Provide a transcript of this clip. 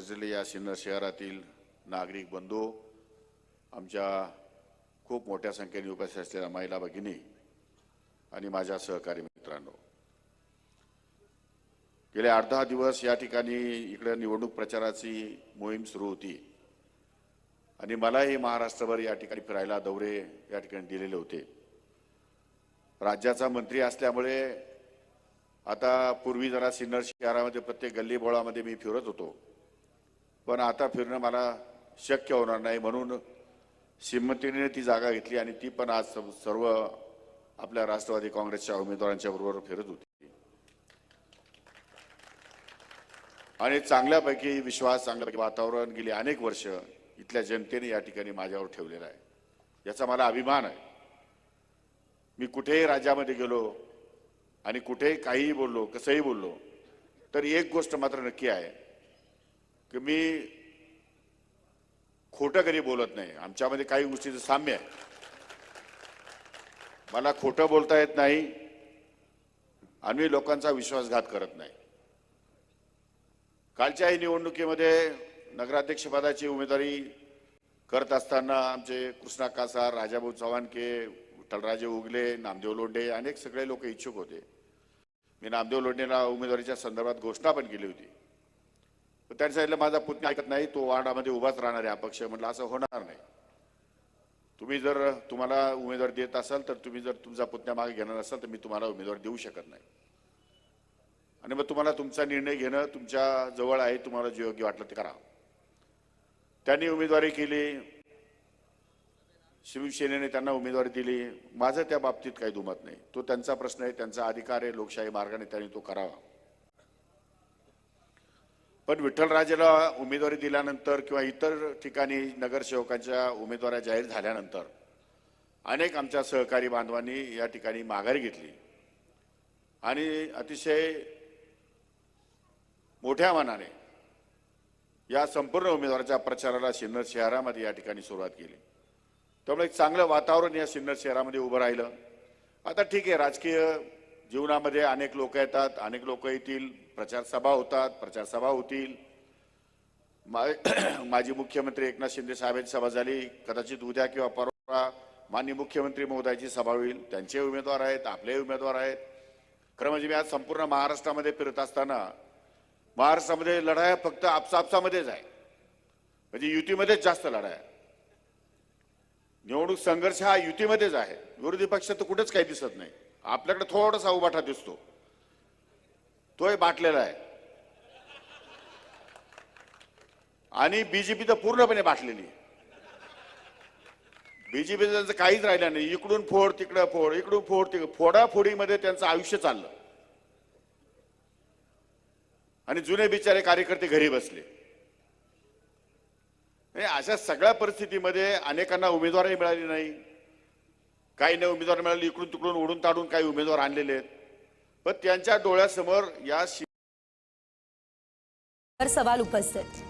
खासलेले या सिन्नर शहरातील नागरिक बंधू, आमच्या खूप मोठ्या संख्येने उपस्थित असलेल्या महिला भगिनी आणि माझ्या सहकारी मित्रांनो, गेले 8-10 दिवस या ठिकाणी इकडे निवडणूक प्रचाराची मोहीम सुरू होती आणि मलाही महाराष्ट्रभर या ठिकाणी फिरायला दौरे या ठिकाणी दिलेले होते। राज्याचा मंत्री असल्यामुळे आता पूर्वी जरा सिन्नर शहरामध्ये प्रत्येक गल्ली बोळामध्ये मी फिरत होतो, पण आता फिरणं मला शक्य होणार नाही, म्हणून श्रीमतीने ती जागा घेतली आणि ती पण आज सर्व आपल्या राष्ट्रवादी काँग्रेसच्या उमेदवारांच्या बरोबर फिरत होती आणि चांगल्यापैकी विश्वास, चांगल्यापैकी वातावरण गेली अनेक वर्ष इथल्या जनतेने या ठिकाणी माझ्यावर ठेवलेला आहे, याचा मला अभिमान आहे। मी कुठेही राज्यामध्ये गेलो आणि कुठेही काहीही बोललो, कसंही बोललो, तर एक गोष्ट मात्र नक्की आहे की मी खोटं कधी बोलत नाही। आमच्यामध्ये काही गोष्टीचं साम्य आहे, मला खोटं बोलता येत नाही आणि लोकांचा विश्वासघात करत नाही। कालच्याही निवडणुकीमध्ये नगराध्यक्षपदाची उमेदवारी करत असताना आमचे कृष्णा कासार, राजाभाऊ चव्हाणके, विठ्ठलराजे उगले, नामदेव लोंढे अनेक सगळे लोक इच्छुक होते। मी नामदेव लोंढेला उमेदवारीच्या संदर्भात घोषणा पण केली होती, पण त्यांनी सांगितलं माझा पुतण्या ऐकत नाही, तो वार्डामध्ये उभाच राहणार आहे अपक्ष। म्हटलं असं होणार नाही, तुम्ही जर तुम्हाला उमेदवार देत असाल तर तुम्ही जर तुमचा पुतण्या मागे घेणार असाल तर मी तुम्हाला उमेदवार देऊ शकत नाही आणि मग तुम्हाला तुमचा निर्णय घेणं तुमच्या जवळ आहे, तुम्हाला जे योग्य वाटलं ते करा। त्यांनी उमेदवारी केली, शिवसेनेने त्यांना उमेदवारी दिली, माझं त्या बाबतीत काही दुमत नाही, तो त्यांचा प्रश्न आहे, त्यांचा अधिकार आहे, लोकशाही मार्गाने त्यांनी तो करावा। पण विठ्ठलराजेला उमेदवारी दिल्यानंतर किंवा इतर ठिकाणी नगरसेवकांच्या उमेदवाऱ्या जाहीर झाल्यानंतर अनेक आमच्या सहकारी बांधवांनी या ठिकाणी माघारी घेतली आणि अतिशय मोठ्या मनाने या संपूर्ण उमेदवाराच्या प्रचाराला सिन्नर शहरामध्ये या ठिकाणी सुरुवात केली। त्यामुळे एक चांगलं वातावरण या सिन्नर शहरामध्ये उभं राहिलं। आता ठीक आहे, राजकीय जीवनामध्ये अनेक लोक येतात, अनेक लोक येतील, प्रचार सभा होतात, प्रचार सभा होतील। माजी मुख्यमंत्री एकनाथ शिंदे साहेबांची सभा झाली, कदाचित उद्या किंवा परवा माननीय मुख्यमंत्री महोदयाची सभा होईल, त्यांचे उमेदवार आहेत, आपले उमेदवार आहेत। खरं म्हणजे मी आज संपूर्ण महाराष्ट्रामध्ये फिरत असताना महाराष्ट्रामध्ये लढाया फक्त आपसामध्येच आहे, म्हणजे युतीमध्येच जास्त लढाया, निवडणूक संघर्ष हा युतीमध्येच आहे। विरोधी पक्ष तर कुठेच काही दिसत नाही, आपल्याकडे थोडासा उभाटा दिसतो, तोही बाटलेला आहे आणि बीजेपी तर पूर्णपणे बाटलेली आहे। बीजेपीचं त्यांचं काहीच राहिलं नाही, इकडून फोड तिकडं फोड, इकडून फोड तिकडं, फोडाफोडीमध्ये त्यांचं आयुष्य चाललं आणि जुने बिचारे कार्यकर्ते घरी बसले। अशा सगळ्या परिस्थितीमध्ये अनेकांना उमेदवारही मिळाली नाही, काहींना उमेदवार मिळाली, इकडून तिकडून ओढून ताडून काही उमेदवार आणलेले आहेत, पण त्यांच्या डोळ्यासमोर या सवाल उपस्थित